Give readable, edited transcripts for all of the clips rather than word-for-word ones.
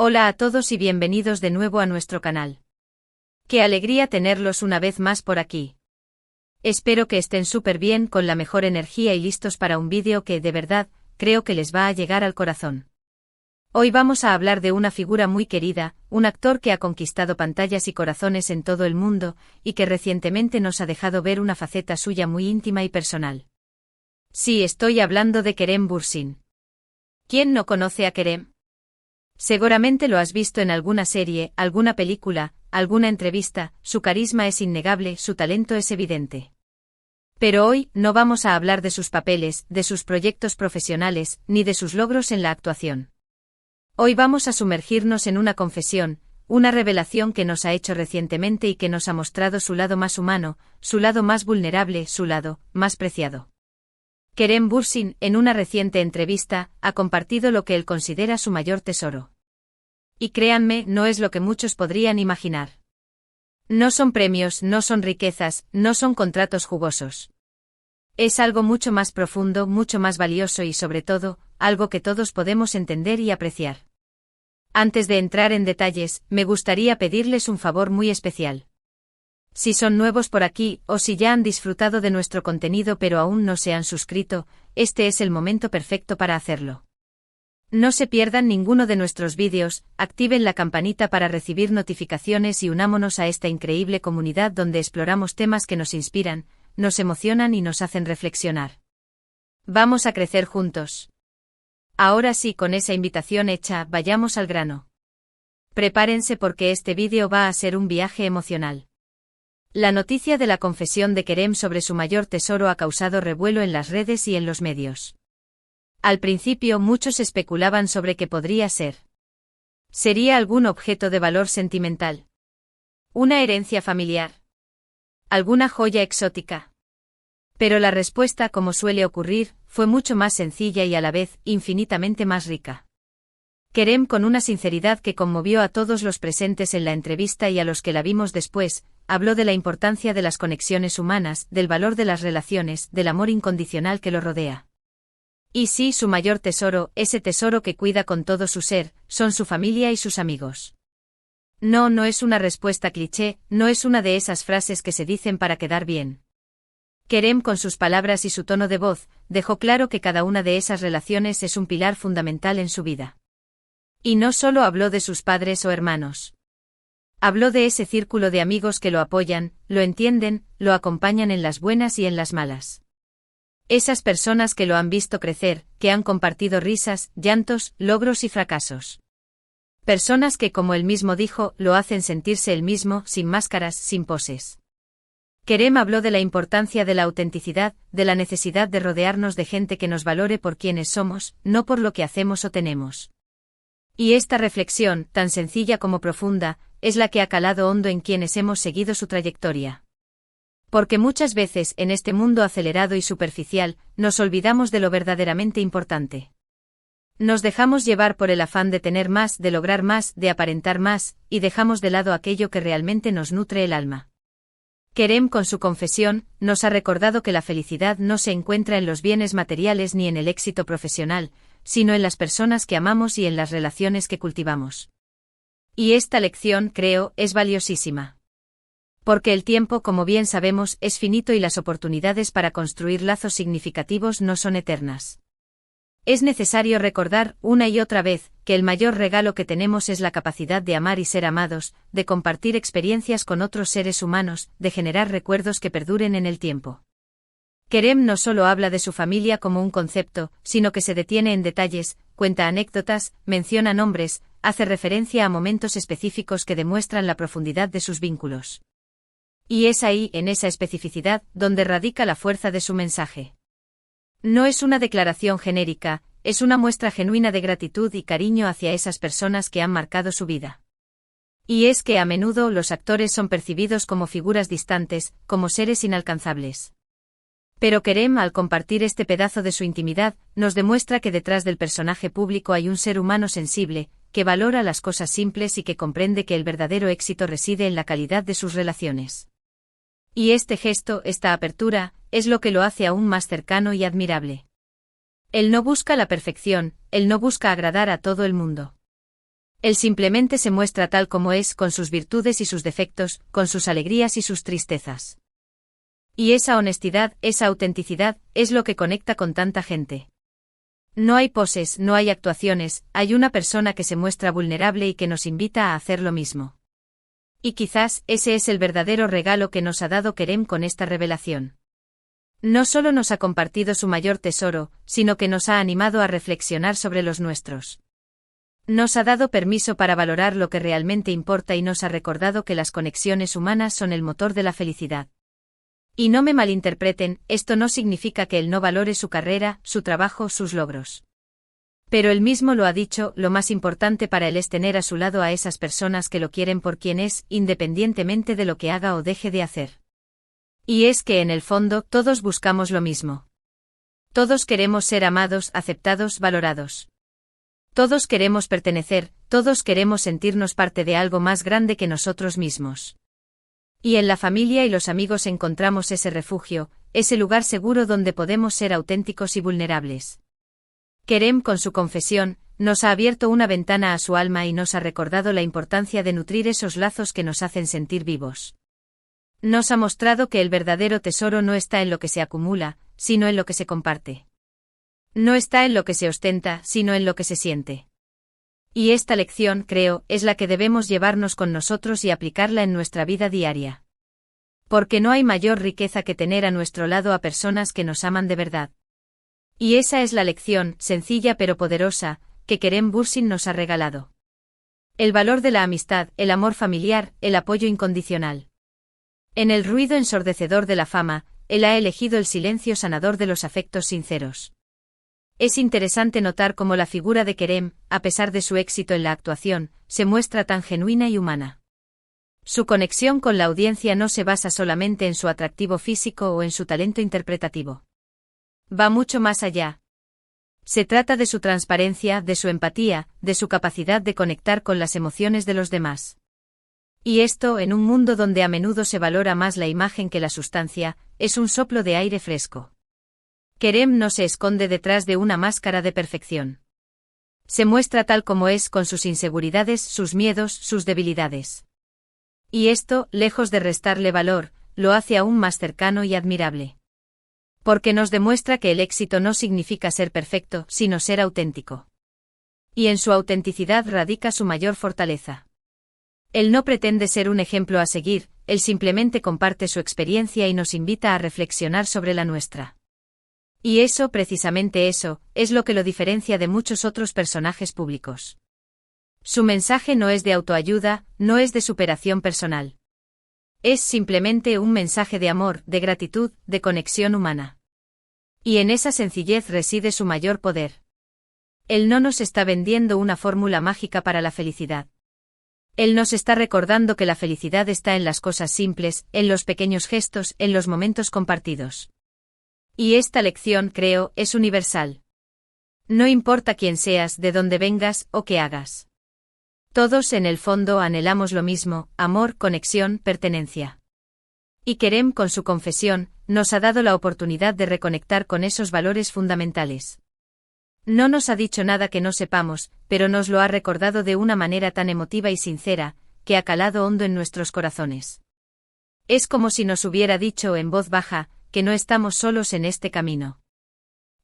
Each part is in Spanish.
Hola a todos y bienvenidos de nuevo a nuestro canal. Qué alegría tenerlos una vez más por aquí. Espero que estén súper bien, con la mejor energía y listos para un vídeo que, de verdad, creo que les va a llegar al corazón. Hoy vamos a hablar de una figura muy querida, un actor que ha conquistado pantallas y corazones en todo el mundo, y que recientemente nos ha dejado ver una faceta suya muy íntima y personal. Sí, estoy hablando de Kerem Bürsin. ¿Quién no conoce a Kerem? Seguramente lo has visto en alguna serie, alguna película, alguna entrevista. Su carisma es innegable, su talento es evidente. Pero hoy no vamos a hablar de sus papeles, de sus proyectos profesionales, ni de sus logros en la actuación. Hoy vamos a sumergirnos en una confesión, una revelación que nos ha hecho recientemente y que nos ha mostrado su lado más humano, su lado más vulnerable, su lado más preciado. Kerem Bürsin, en una reciente entrevista, ha compartido lo que él considera su mayor tesoro. Y créanme, no es lo que muchos podrían imaginar. No son premios, no son riquezas, no son contratos jugosos. Es algo mucho más profundo, mucho más valioso y sobre todo, algo que todos podemos entender y apreciar. Antes de entrar en detalles, me gustaría pedirles un favor muy especial. Si son nuevos por aquí, o si ya han disfrutado de nuestro contenido pero aún no se han suscrito, este es el momento perfecto para hacerlo. No se pierdan ninguno de nuestros vídeos, activen la campanita para recibir notificaciones y unámonos a esta increíble comunidad donde exploramos temas que nos inspiran, nos emocionan y nos hacen reflexionar. Vamos a crecer juntos. Ahora sí, con esa invitación hecha, vayamos al grano. Prepárense porque este vídeo va a ser un viaje emocional. La noticia de la confesión de Kerem sobre su mayor tesoro ha causado revuelo en las redes y en los medios. Al principio muchos especulaban sobre qué podría ser. ¿Sería algún objeto de valor sentimental? ¿Una herencia familiar? ¿Alguna joya exótica? Pero la respuesta, como suele ocurrir, fue mucho más sencilla y a la vez infinitamente más rica. Kerem, con una sinceridad que conmovió a todos los presentes en la entrevista y a los que la vimos después, habló de la importancia de las conexiones humanas, del valor de las relaciones, del amor incondicional que lo rodea. Y sí, su mayor tesoro, ese tesoro que cuida con todo su ser, son su familia y sus amigos. No es una respuesta cliché, no es una de esas frases que se dicen para quedar bien. Kerem, con sus palabras y su tono de voz, dejó claro que cada una de esas relaciones es un pilar fundamental en su vida. Y no solo habló de sus padres o hermanos. Habló de ese círculo de amigos que lo apoyan, lo entienden, lo acompañan en las buenas y en las malas. Esas personas que lo han visto crecer, que han compartido risas, llantos, logros y fracasos. Personas que, como él mismo dijo, lo hacen sentirse él mismo, sin máscaras, sin poses. Kerem habló de la importancia de la autenticidad, de la necesidad de rodearnos de gente que nos valore por quienes somos, no por lo que hacemos o tenemos. Y esta reflexión, tan sencilla como profunda, es la que ha calado hondo en quienes hemos seguido su trayectoria. Porque muchas veces, en este mundo acelerado y superficial, nos olvidamos de lo verdaderamente importante. Nos dejamos llevar por el afán de tener más, de lograr más, de aparentar más, y dejamos de lado aquello que realmente nos nutre el alma. Kerem, con su confesión, nos ha recordado que la felicidad no se encuentra en los bienes materiales ni en el éxito profesional, sino en las personas que amamos y en las relaciones que cultivamos. Y esta lección, creo, es valiosísima. Porque el tiempo, como bien sabemos, es finito y las oportunidades para construir lazos significativos no son eternas. Es necesario recordar, una y otra vez, que el mayor regalo que tenemos es la capacidad de amar y ser amados, de compartir experiencias con otros seres humanos, de generar recuerdos que perduren en el tiempo. Kerem no solo habla de su familia como un concepto, sino que se detiene en detalles, cuenta anécdotas, menciona nombres, hace referencia a momentos específicos que demuestran la profundidad de sus vínculos. Y es ahí, en esa especificidad, donde radica la fuerza de su mensaje. No es una declaración genérica, es una muestra genuina de gratitud y cariño hacia esas personas que han marcado su vida. Y es que a menudo los actores son percibidos como figuras distantes, como seres inalcanzables. Pero Kerem, al compartir este pedazo de su intimidad, nos demuestra que detrás del personaje público hay un ser humano sensible, que valora las cosas simples y que comprende que el verdadero éxito reside en la calidad de sus relaciones. Y este gesto, esta apertura, es lo que lo hace aún más cercano y admirable. Él no busca la perfección, él no busca agradar a todo el mundo. Él simplemente se muestra tal como es, con sus virtudes y sus defectos, con sus alegrías y sus tristezas. Y esa honestidad, esa autenticidad, es lo que conecta con tanta gente. No hay poses, no hay actuaciones, hay una persona que se muestra vulnerable y que nos invita a hacer lo mismo. Y quizás ese es el verdadero regalo que nos ha dado Kerem con esta revelación. No solo nos ha compartido su mayor tesoro, sino que nos ha animado a reflexionar sobre los nuestros. Nos ha dado permiso para valorar lo que realmente importa y nos ha recordado que las conexiones humanas son el motor de la felicidad. Y no me malinterpreten, esto no significa que él no valore su carrera, su trabajo, sus logros. Pero él mismo lo ha dicho, lo más importante para él es tener a su lado a esas personas que lo quieren por quien es, independientemente de lo que haga o deje de hacer. Y es que en el fondo, todos buscamos lo mismo. Todos queremos ser amados, aceptados, valorados. Todos queremos pertenecer, todos queremos sentirnos parte de algo más grande que nosotros mismos. Y en la familia y los amigos encontramos ese refugio, ese lugar seguro donde podemos ser auténticos y vulnerables. Kerem, con su confesión, nos ha abierto una ventana a su alma y nos ha recordado la importancia de nutrir esos lazos que nos hacen sentir vivos. Nos ha mostrado que el verdadero tesoro no está en lo que se acumula, sino en lo que se comparte. No está en lo que se ostenta, sino en lo que se siente. Y esta lección, creo, es la que debemos llevarnos con nosotros y aplicarla en nuestra vida diaria. Porque no hay mayor riqueza que tener a nuestro lado a personas que nos aman de verdad. Y esa es la lección, sencilla pero poderosa, que Kerem Bürsin nos ha regalado. El valor de la amistad, el amor familiar, el apoyo incondicional. En el ruido ensordecedor de la fama, él ha elegido el silencio sanador de los afectos sinceros. Es interesante notar cómo la figura de Kerem, a pesar de su éxito en la actuación, se muestra tan genuina y humana. Su conexión con la audiencia no se basa solamente en su atractivo físico o en su talento interpretativo. Va mucho más allá. Se trata de su transparencia, de su empatía, de su capacidad de conectar con las emociones de los demás. Y esto, en un mundo donde a menudo se valora más la imagen que la sustancia, es un soplo de aire fresco. Kerem no se esconde detrás de una máscara de perfección. Se muestra tal como es, con sus inseguridades, sus miedos, sus debilidades. Y esto, lejos de restarle valor, lo hace aún más cercano y admirable. Porque nos demuestra que el éxito no significa ser perfecto, sino ser auténtico. Y en su autenticidad radica su mayor fortaleza. Él no pretende ser un ejemplo a seguir, él simplemente comparte su experiencia y nos invita a reflexionar sobre la nuestra. Y eso, precisamente eso, es lo que lo diferencia de muchos otros personajes públicos. Su mensaje no es de autoayuda, no es de superación personal. Es simplemente un mensaje de amor, de gratitud, de conexión humana. Y en esa sencillez reside su mayor poder. Él no nos está vendiendo una fórmula mágica para la felicidad. Él nos está recordando que la felicidad está en las cosas simples, en los pequeños gestos, en los momentos compartidos. Y esta lección, creo, es universal. No importa quién seas, de dónde vengas, o qué hagas. Todos en el fondo anhelamos lo mismo, amor, conexión, pertenencia. Y Kerem, con su confesión, nos ha dado la oportunidad de reconectar con esos valores fundamentales. No nos ha dicho nada que no sepamos, pero nos lo ha recordado de una manera tan emotiva y sincera, que ha calado hondo en nuestros corazones. Es como si nos hubiera dicho en voz baja, que no estamos solos en este camino.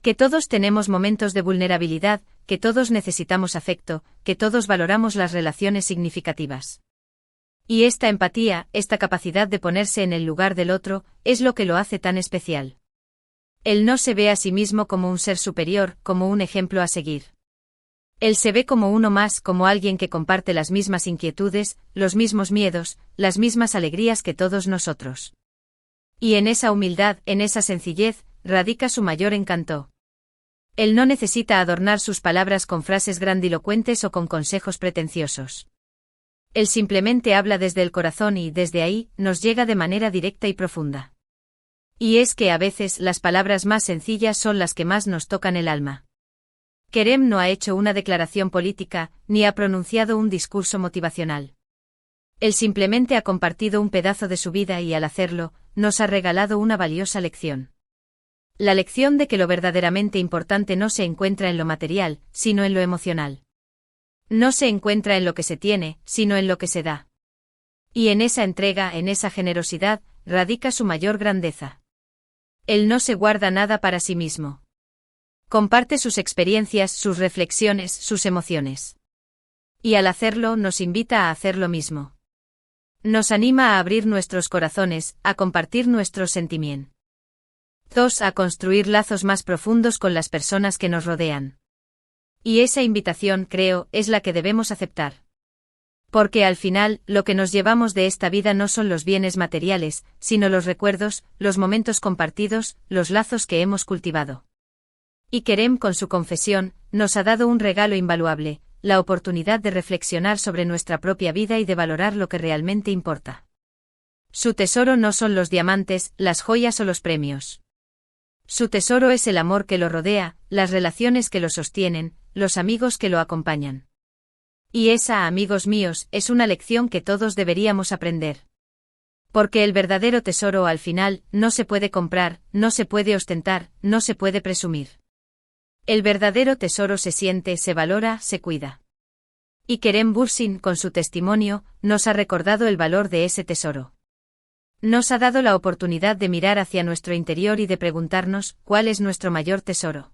Que todos tenemos momentos de vulnerabilidad, que todos necesitamos afecto, que todos valoramos las relaciones significativas. Y esta empatía, esta capacidad de ponerse en el lugar del otro, es lo que lo hace tan especial. Él no se ve a sí mismo como un ser superior, como un ejemplo a seguir. Él se ve como uno más, como alguien que comparte las mismas inquietudes, los mismos miedos, las mismas alegrías que todos nosotros. Y en esa humildad, en esa sencillez, radica su mayor encanto. Él no necesita adornar sus palabras con frases grandilocuentes o con consejos pretenciosos. Él simplemente habla desde el corazón y, desde ahí, nos llega de manera directa y profunda. Y es que a veces las palabras más sencillas son las que más nos tocan el alma. Kerem no ha hecho una declaración política, ni ha pronunciado un discurso motivacional. Él simplemente ha compartido un pedazo de su vida y al hacerlo, nos ha regalado una valiosa lección. La lección de que lo verdaderamente importante no se encuentra en lo material, sino en lo emocional. No se encuentra en lo que se tiene, sino en lo que se da. Y en esa entrega, en esa generosidad, radica su mayor grandeza. Él no se guarda nada para sí mismo. Comparte sus experiencias, sus reflexiones, sus emociones. Y al hacerlo nos invita a hacer lo mismo. Nos anima a abrir nuestros corazones, a compartir nuestros sentimientos. 2. A construir lazos más profundos con las personas que nos rodean. Y esa invitación, creo, es la que debemos aceptar. Porque al final, lo que nos llevamos de esta vida no son los bienes materiales, sino los recuerdos, los momentos compartidos, los lazos que hemos cultivado. Y Kerem, con su confesión, nos ha dado un regalo invaluable, la oportunidad de reflexionar sobre nuestra propia vida y de valorar lo que realmente importa. Su tesoro no son los diamantes, las joyas o los premios. Su tesoro es el amor que lo rodea, las relaciones que lo sostienen, los amigos que lo acompañan. Y esa, amigos míos, es una lección que todos deberíamos aprender. Porque el verdadero tesoro al final no se puede comprar, no se puede ostentar, no se puede presumir. El verdadero tesoro se siente, se valora, se cuida. Y Kerem Bürsin, con su testimonio, nos ha recordado el valor de ese tesoro. Nos ha dado la oportunidad de mirar hacia nuestro interior y de preguntarnos, ¿cuál es nuestro mayor tesoro?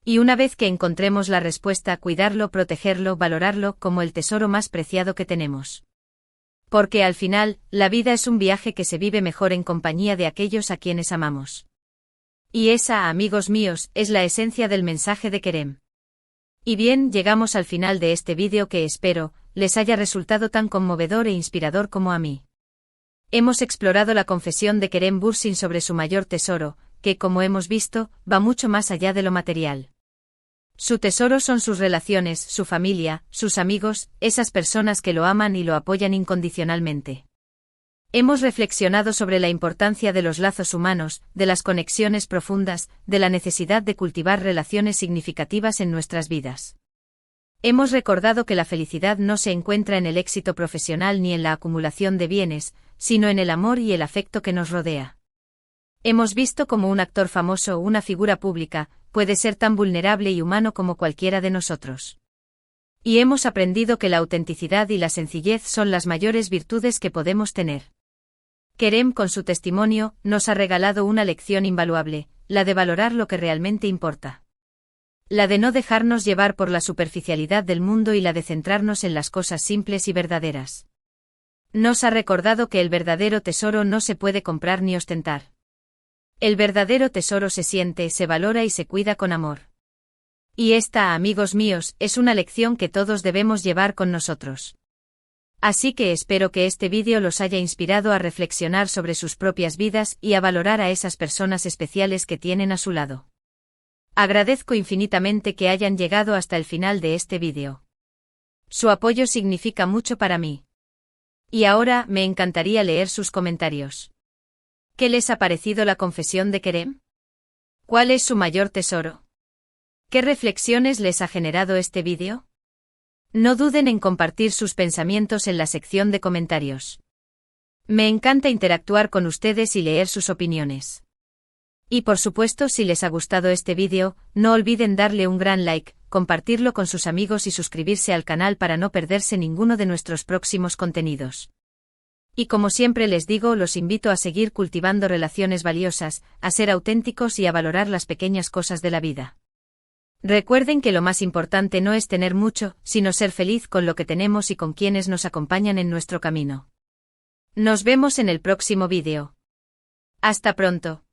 Y una vez que encontremos la respuesta, cuidarlo, protegerlo, valorarlo como el tesoro más preciado que tenemos. Porque al final, la vida es un viaje que se vive mejor en compañía de aquellos a quienes amamos. Y esa, amigos míos, es la esencia del mensaje de Kerem. Y bien, llegamos al final de este vídeo que espero, les haya resultado tan conmovedor e inspirador como a mí. Hemos explorado la confesión de Kerem Bürsin sobre su mayor tesoro, que como hemos visto, va mucho más allá de lo material. Su tesoro son sus relaciones, su familia, sus amigos, esas personas que lo aman y lo apoyan incondicionalmente. Hemos reflexionado sobre la importancia de los lazos humanos, de las conexiones profundas, de la necesidad de cultivar relaciones significativas en nuestras vidas. Hemos recordado que la felicidad no se encuentra en el éxito profesional ni en la acumulación de bienes, sino en el amor y el afecto que nos rodea. Hemos visto cómo un actor famoso o una figura pública puede ser tan vulnerable y humano como cualquiera de nosotros. Y hemos aprendido que la autenticidad y la sencillez son las mayores virtudes que podemos tener. Kerem, con su testimonio, nos ha regalado una lección invaluable, la de valorar lo que realmente importa. La de no dejarnos llevar por la superficialidad del mundo y la de centrarnos en las cosas simples y verdaderas. Nos ha recordado que el verdadero tesoro no se puede comprar ni ostentar. El verdadero tesoro se siente, se valora y se cuida con amor. Y esta, amigos míos, es una lección que todos debemos llevar con nosotros. Así que espero que este vídeo los haya inspirado a reflexionar sobre sus propias vidas y a valorar a esas personas especiales que tienen a su lado. Agradezco infinitamente que hayan llegado hasta el final de este vídeo. Su apoyo significa mucho para mí. Y ahora, me encantaría leer sus comentarios. ¿Qué les ha parecido la confesión de Kerem? ¿Cuál es su mayor tesoro? ¿Qué reflexiones les ha generado este vídeo? No duden en compartir sus pensamientos en la sección de comentarios. Me encanta interactuar con ustedes y leer sus opiniones. Y por supuesto, si les ha gustado este vídeo, no olviden darle un gran like, compartirlo con sus amigos y suscribirse al canal para no perderse ninguno de nuestros próximos contenidos. Y como siempre les digo, los invito a seguir cultivando relaciones valiosas, a ser auténticos y a valorar las pequeñas cosas de la vida. Recuerden que lo más importante no es tener mucho, sino ser feliz con lo que tenemos y con quienes nos acompañan en nuestro camino. Nos vemos en el próximo vídeo. Hasta pronto.